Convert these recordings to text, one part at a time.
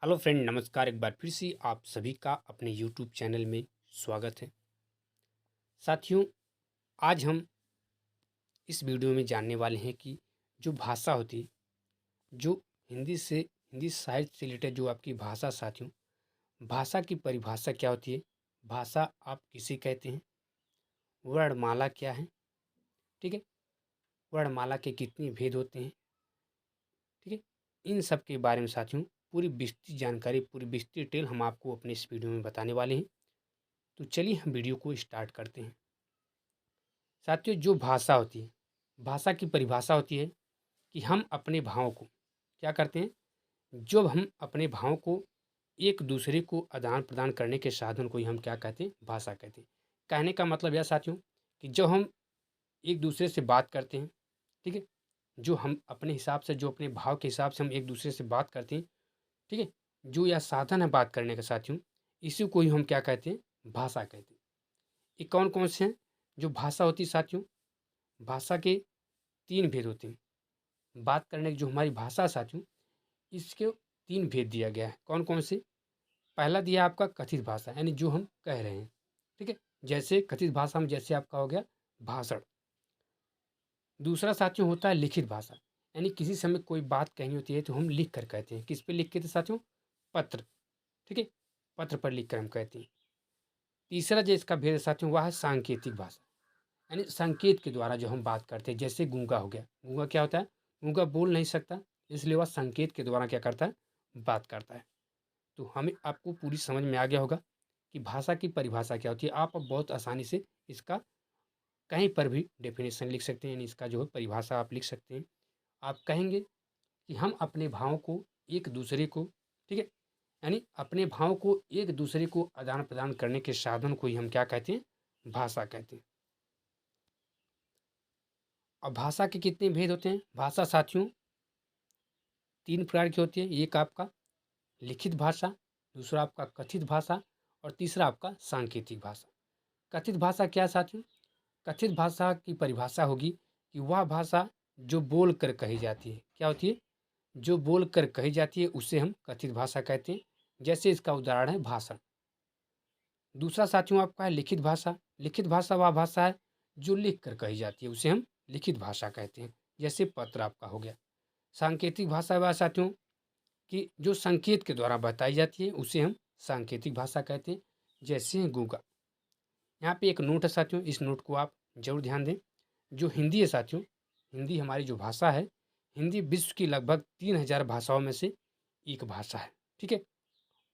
Hello friend, नमस्कार। एक बार फिर से आप सभी का अपने यूट्यूब चैनल में स्वागत है। साथियों, आज हम इस वीडियो में जानने वाले हैं कि जो भाषा होती है, जो हिंदी साहित्य से रिलेटेड जो आपकी भाषा, साथियों, भाषा की परिभाषा क्या होती है, भाषा आप किसे कहते हैं, वर्णमाला क्या है, ठीक है, वर्णमाला के कितने भेद होते हैं, ठीक है, इन सब के बारे में साथियों पूरी विस्तृत जानकारी, पूरी विस्तृत डिटेल हम आपको अपने इस वीडियो में बताने वाले हैं। तो चलिए हम वीडियो को स्टार्ट करते हैं। साथियों, जो भाषा होती है, भाषा की परिभाषा होती है कि हम अपने भावों को क्या करते हैं, जब हम अपने भावों को एक दूसरे को आदान प्रदान करने के साधन को ही हम क्या कहते हैं, भाषा कहते हैं। कहने का मतलब यह साथियों कि जब हम एक दूसरे से बात करते हैं, ठीक है, जो हम अपने हिसाब से, जो अपने भाव के हिसाब से हम एक दूसरे से बात करते हैं, ठीक है, जो यह साधन है बात करने का साथियों, इसी को ही हम क्या कहते हैं, भाषा कहते हैं। ये कौन कौन से हैं जो भाषा होती है साथियों? भाषा के 3 भेद होते हैं। बात करने की जो हमारी भाषा है साथियों, इसके 3 भेद दिया गया है। कौन कौन से? पहला दिया आपका कथित भाषा, यानी जो हम कह रहे हैं, ठीक है, जैसे कथित भाषा में जैसे आपका हो गया भाषण। दूसरा साथियों होता है लिखित भाषा, यानी किसी समय कोई बात कहनी होती है तो हम लिख कर कहते हैं। किस पे लिख के थे साथियों? पत्र, ठीक है, पत्र पर लिख कर हम कहते हैं। तीसरा जो इसका भेद है साथियों, वह है सांकेतिक भाषा, यानी संकेत के द्वारा जो हम बात करते हैं। जैसे गूंगा हो गया, गूंगा क्या होता है, गूंगा बोल नहीं सकता, इसलिए वह संकेत के द्वारा क्या करता है, बात करता है। तो हमें आपको पूरी समझ में आ गया होगा कि भाषा की परिभाषा क्या होती है। आप अब बहुत आसानी से इसका कहीं पर भी डेफिनेशन लिख सकते हैं, यानी इसका जो है परिभाषा आप लिख सकते हैं। आप कहेंगे कि हम अपने भावों को एक दूसरे को, ठीक है, यानी अपने भावों को एक दूसरे को आदान प्रदान करने के साधन को ही हम क्या कहते हैं, भाषा कहते हैं। अब भाषा के कितने भेद होते हैं? भाषा साथियों 3 प्रकार की होती है। एक आपका लिखित भाषा, दूसरा आपका कथित भाषा और तीसरा आपका सांकेतिक भाषा। कथित भाषा क्या है साथियों? कथित भाषा की परिभाषा होगी कि वह भाषा जो बोल कर कही जाती है। क्या होती है? जो बोल कर कही जाती है उसे हम कथित भाषा कहते हैं। जैसे इसका उदाहरण है भाषण। दूसरा साथियों आपका है लिखित भाषा। लिखित भाषा वह भाषा है जो लिख कर कही जाती है, उसे हम लिखित भाषा कहते हैं। जैसे पत्र आपका हो गया। सांकेतिक भाषा वह साथियों कि जो संकेत के द्वारा बताई जाती है उसे हम सांकेतिक भाषा कहते हैं। जैसे हैं गूंगा। यहाँ पे एक नोट है साथियों, इस नोट को आप जरूर ध्यान दें। जो हिंदी है साथियों, हिंदी हमारी जो भाषा है, हिंदी विश्व की लगभग 3000 भाषाओं में से एक भाषा है, ठीक है।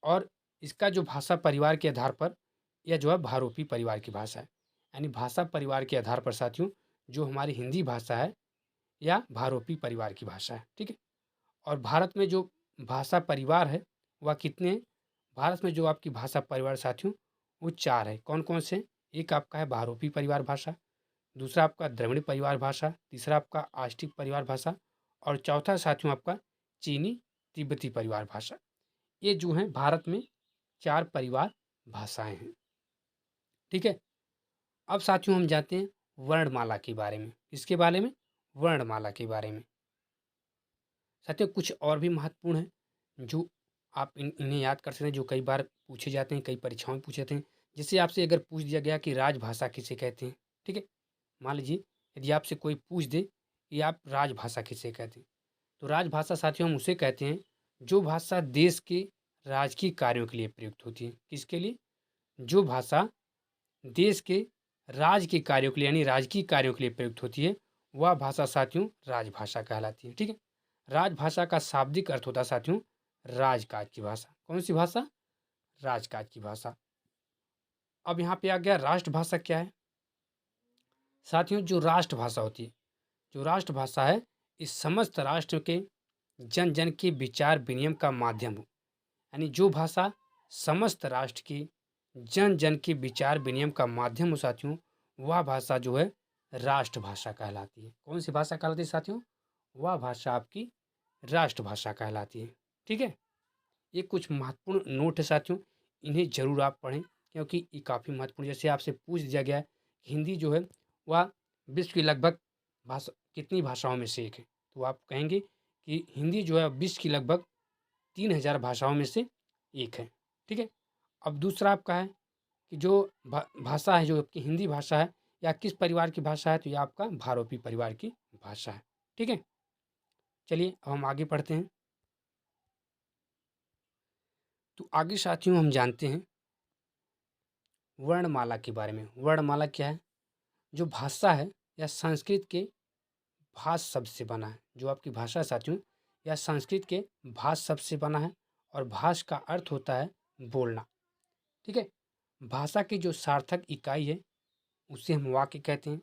और इसका जो भाषा परिवार के आधार पर, यह जो है भारोपी परिवार की भाषा है। यानी भाषा परिवार के आधार पर साथियों जो हमारी हिंदी भाषा है या भारोपी परिवार की भाषा है, ठीक है। और भारत में जो भाषा परिवार है वह कितने हैं? भारत में जो आपकी भाषा परिवार साथियों वो 4 है। कौन कौन से? एक आपका है भारोपी परिवार भाषा, दूसरा आपका द्रविड़ परिवार भाषा, तीसरा आपका आष्टिक परिवार भाषा और चौथा साथियों आपका चीनी तिब्बती परिवार भाषा। ये जो हैं भारत में 4 परिवार भाषाएं हैं, ठीक है। अब साथियों हम जाते हैं वर्णमाला के बारे में। इसके बारे में, वर्णमाला के बारे में साथियों कुछ और भी महत्वपूर्ण है जो आप इन्हें याद कर सकते हैं, जो कई बार पूछे जाते हैं, कई परीक्षाओं में पूछे थे। जैसे आपसे अगर पूछ दिया गया कि राजभाषा किसे कहते हैं, ठीक है, मान लीजिए यदि आपसे कोई पूछ दे कि आप राजभाषा किसे कहते हैं, तो राजभाषा साथियों हम उसे कहते हैं जो भाषा देश के राजकीय कार्यों के लिए प्रयुक्त होती है। किसके लिए? जो भाषा देश के राज के कार्यों के लिए, यानी राजकीय कार्यों के लिए प्रयुक्त होती है, वह भाषा साथियों राजभाषा कहलाती है, ठीक है। राजभाषा का शाब्दिक अर्थ होता है साथियों राजकाज की भाषा। कौन सी भाषा? राजकाज की भाषा। अब यहाँ पे आ गया राष्ट्रभाषा क्या है। साथियों जो राष्ट्रभाषा होती है, जो राष्ट्रभाषा है, इस समस्त राष्ट्र के जन जन के विचार विनिमय का माध्यम हो। यानी जो भाषा समस्त राष्ट्र के जन जन के विचार विनिमय का माध्यम हो साथियों, वह भाषा जो है राष्ट्रभाषा कहलाती है। कौन सी भाषा कहलाती है साथियों? वह भाषा आपकी राष्ट्रभाषा कहलाती है, ठीक है। ये कुछ महत्वपूर्ण नोट है साथियों, इन्हें जरूर आप पढ़ें क्योंकि ये काफ़ी महत्वपूर्ण। जैसे आपसे पूछ दिया गया है कि हिंदी जो है वह विश्व की लगभग भाषा कितनी भाषाओं में से एक है, तो आप कहेंगे कि हिंदी जो है विश्व की लगभग 3000 भाषाओं में से एक है। ठीक है। अब दूसरा आपका है कि जो भाषा है, जो आपकी हिंदी भाषा है, या किस परिवार की भाषा है, तो ये आपका भारोपी परिवार की भाषा है। ठीक है। चलिए अब हम आगे पढ़ते हैं। तो आगे साथियों हम जानते हैं वर्णमाला के बारे में। वर्णमाला क्या है? जो भाषा है या संस्कृत के भाष शब्द से बना है। जो आपकी भाषा साथियों या संस्कृत के भाष शब्द से बना है, और भाष का अर्थ होता है बोलना। ठीक है। भाषा की जो सार्थक इकाई है उसे हम वाक्य कहते हैं,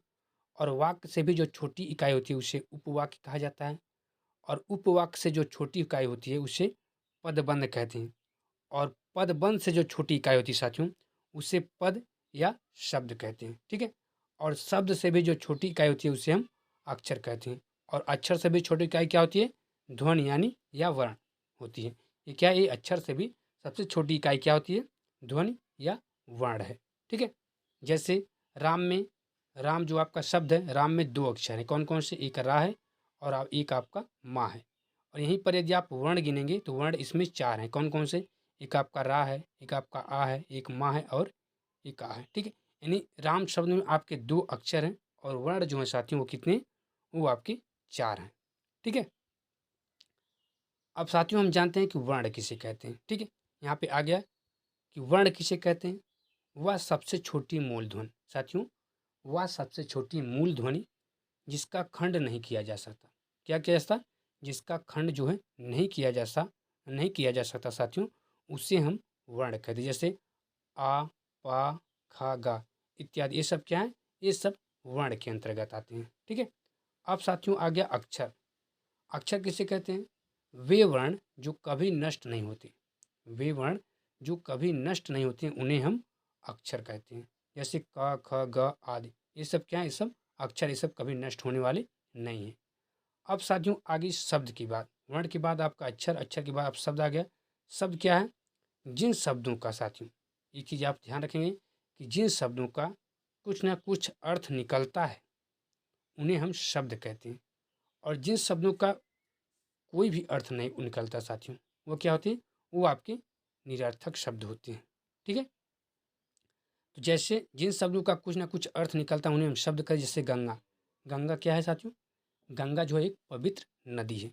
और वाक्य से भी जो छोटी इकाई होती है उसे उपवाक्य कहा जाता है, और उपवाक्य से जो छोटी इकाई होती है उसे पदबंध कहते हैं, और पदबंध से जो छोटी इकाई होती है साथियों उसे पद या शब्द कहते हैं। ठीक है। और शब्द से भी जो छोटी इकाई होती है उसे हम अक्षर कहते हैं, और अक्षर से भी छोटी इकाई क्या होती है? ध्वनि यानी या वर्ण होती है। ये क्या है? ये अक्षर से भी सबसे छोटी इकाई क्या होती है? ध्वनि या वर्ण है। ठीक है। जैसे राम में, राम जो आपका शब्द है, राम में 2 अक्षर हैं। कौन कौन से? एक रा है और एक आपका माँ है। और यहीं पर यदि आप वर्ण गिनेंगे तो वर्ण इसमें 4 हैं। कौन कौन से? एक आपका रा है, एक आपका आ है, एक माँ है और एक आ है। ठीक है। यानी राम शब्द में आपके 2 अक्षर हैं, और वर्ण जो है साथियों वो कितने? वो आपके 4 हैं। ठीक है। अब साथियों हम जानते हैं कि वर्ण किसे कहते हैं। ठीक है। यहाँ पे आ गया कि वर्ण किसे कहते हैं? वह सबसे छोटी मूल ध्वनि साथियों, वह सबसे छोटी मूल ध्वनि जिसका खंड नहीं किया जा सकता। क्या किया जा सकता? जिसका खंड जो है नहीं किया जा सकता साथियों, उसे हम वर्ण कहते हैं। जैसे आ, पा, खा, गा इत्यादि, ये सब क्या है? ये सब वर्ण के अंतर्गत आते हैं। ठीक है। अब साथियों आ गया अक्षर। अक्षर किसे कहते हैं? वे वर्ण जो कभी नष्ट नहीं होते। वे वर्ण जो कभी नष्ट नहीं होते उन्हें हम अक्षर कहते हैं। जैसे क, ख, ग आदि, ये सब क्या है? ये सब अक्षर, ये सब कभी नष्ट होने वाले नहीं हैं। अब साथियों आगे शब्द की बात। वर्ण के बाद आपका अक्षर, अक्षर के बाद आप शब्द आ गया। शब्द क्या है? जिन शब्दों का साथियों, एक चीज़ आप ध्यान रखेंगे कि जिन शब्दों का कुछ ना कुछ अर्थ निकलता है उन्हें हम शब्द कहते हैं, और जिन शब्दों का कोई भी अर्थ नहीं निकलता साथियों, वो क्या होते हैं? वो आपके निरर्थक शब्द होते हैं। ठीक है। तो जैसे जिन शब्दों का कुछ ना कुछ अर्थ निकलता है उन्हें हम शब्द कहें। जैसे गंगा। गंगा क्या है साथियों? गंगा जो है एक पवित्र नदी है।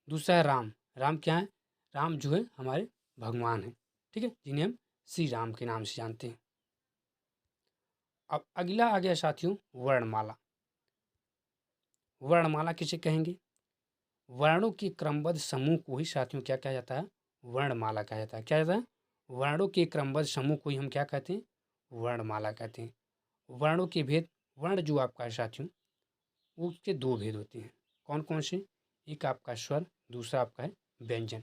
दूसरा है राम। राम क्या है? राम जो है हमारे भगवान हैं। ठीक है। जिन्हें हम श्री राम के नाम से जानते हैं। अब अगला आ गया साथियों वर्णमाला। वर्णमाला किसे कहेंगे? वर्णों के क्रमबद्ध समूह को ही साथियों क्या कहा जाता है? वर्णमाला कहा जाता है। क्या कहता है? वर्णों के क्रमबद्ध समूह को ही हम क्या कहते हैं? वर्णमाला कहते हैं। वर्णों के भेद। वर्ण जो आपका है साथियों, उसके 2 भेद होते हैं। कौन कौन से? एक आपका स्वर, दूसरा आपका है व्यंजन।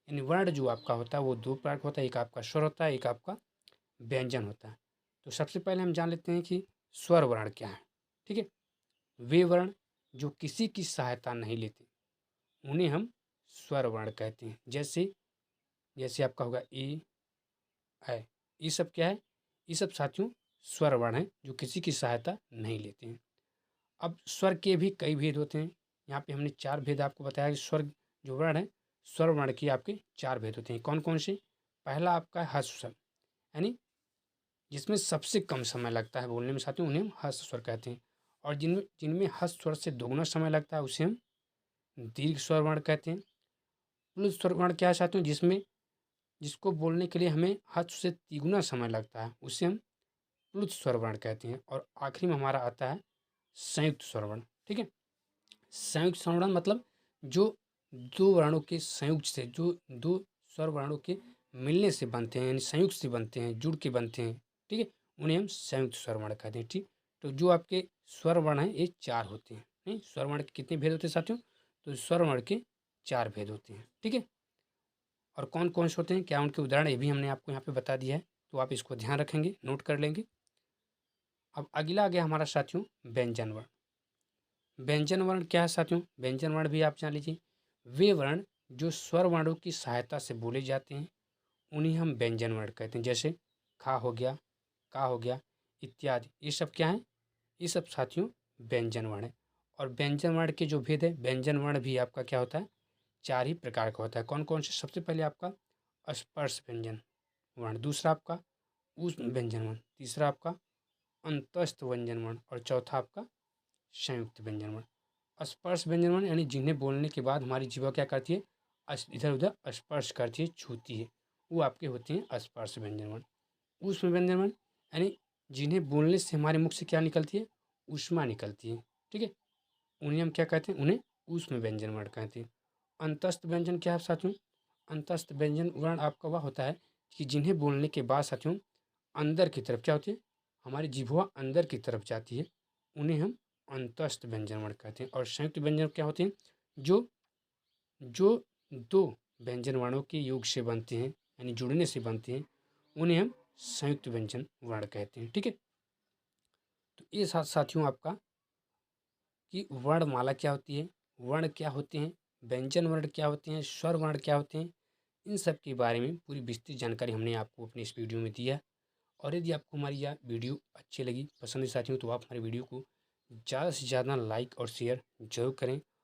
यानी वर्ण जो आपका होता है वो 2 प्रकार का होता है। एक आपका स्वर होता है, एक आपका व्यंजन होता है। तो सबसे पहले हम जान लेते हैं कि स्वर वर्ण क्या है। ठीक है। वे वर्ण जो किसी की सहायता नहीं लेते उन्हें हम स्वर वर्ण कहते हैं। जैसे जैसे आपका होगा ए, ऐ, ये सब क्या है? ये सब साथियों स्वर वर्ण हैं जो किसी की सहायता नहीं लेते हैं। अब स्वर के भी कई भेद होते हैं। यहाँ पे हमने 4 भेद आपको बताया कि स्वर जो वर्ण है, स्वर वर्ण के आपके 4 भेद होते हैं। कौन कौन से? पहला आपका है हस्व स्वर, यानी जिसमें सबसे कम समय लगता है बोलने में साथियों, उन्हें हम हस्व स्वर कहते हैं। और जिनमें जिनमें हस्व स्वर से दोगुना समय लगता है उसे हम दीर्घ स्वर वर्ण कहते हैं। प्लुत स्वर वर्ण क्या है साथियों? जिसको बोलने के लिए हमें हस्व से तिगुना समय लगता है उसे हम प्लुत स्वर वर्ण कहते हैं। और आखिरी में हमारा आता है संयुक्त स्वर वर्ण। ठीक है। संयुक्त स्वर वर्ण मतलब जो 2 वर्णों के संयुक्त से, जो 2 स्वर वर्णों के मिलने से बनते हैं, यानी संयुक्त से बनते हैं, जुड़ के बनते हैं। ठीक है। उन्हें हम संयुक्त स्वर वर्ण कहते हैं। ठीक। तो जो आपके स्वर वर्ण हैं ये 4 होते हैं। नहीं, स्वर वर्ण के कितने भेद होते हैं साथियों? तो स्वर वर्ण के 4 भेद होते हैं। ठीक है। और कौन कौन से होते हैं, क्या उनके उदाहरण, ये भी हमने आपको यहाँ पे बता दिया है। तो आप इसको ध्यान रखेंगे, नोट कर लेंगे। अब अगला आ गया हमारा साथियों व्यंजन वर्ण। व्यंजन वर्ण क्या है साथियों? व्यंजन वर्ण भी आप जान लीजिए। वे वर्ण जो स्वर वर्णों की सहायता से बोले जाते हैं उन्हें हम व्यंजन वर्ण कहते हैं। जैसे खा हो गया, का हो गया इत्यादि, ये सब क्या है? ये सब साथियों व्यंजन वर्ण है। और व्यंजन वर्ण के जो भेद है, व्यंजन वर्ण भी आपका क्या होता है? 4 ही प्रकार का होता है। कौन कौन से? सबसे पहले आपका स्पर्श व्यंजन वर्ण, दूसरा आपका ऊष्म व्यंजन वर्ण, तीसरा आपका अंतस्थ व्यंजन वर्ण और चौथा आपका संयुक्त व्यंजन वर्ण। स्पर्श व्यंजन वर्ण यानी जिन्हें बोलने के बाद हमारी जीभ क्या करती है? इधर उधर स्पर्श करती है, छूती है, वो आपके होते हैं स्पर्श व्यंजन वर्ण। ऊष्म व्यंजन वर्ण यानी जिन्हें बोलने से हमारे मुख से क्या निकलती है? ऊष्मा निकलती है, ठीक है, उन्हें हम क्या कहते हैं? उन्हें ऊष्म व्यंजन वर्ण कहते हैं। अंतस्थ व्यंजन क्या है साथियों? अंतस्थ व्यंजन वर्ण आपका वह होता है कि जिन्हें बोलने के बाद साथियों अंदर की तरफ क्या होती है? हमारी जिह्वा अंदर की तरफ जाती है, उन्हें हम अंतस्थ व्यंजन वर्ण कहते हैं। और संयुक्त व्यंजन क्या होते हैं? जो जो दो व्यंजन वर्णों के योग से बनते हैं, यानी जुड़ने से बनते हैं, उन्हें हम संयुक्त व्यंजन वर्ण कहते हैं, ठीक है। तो ये साथियों आपका कि वर्णमाला क्या होती है, वर्ण क्या होते हैं, व्यंजन वर्ण क्या होते हैं, स्वर वर्ण क्या होते हैं, इन सब के बारे में पूरी विस्तृत जानकारी हमने आपको अपने इस वीडियो में दिया। और यदि आपको हमारी यह वीडियो अच्छी लगी, पसंद है साथियों, तो आप हमारे वीडियो को ज़्यादा से ज़्यादा लाइक और शेयर जरूर करें।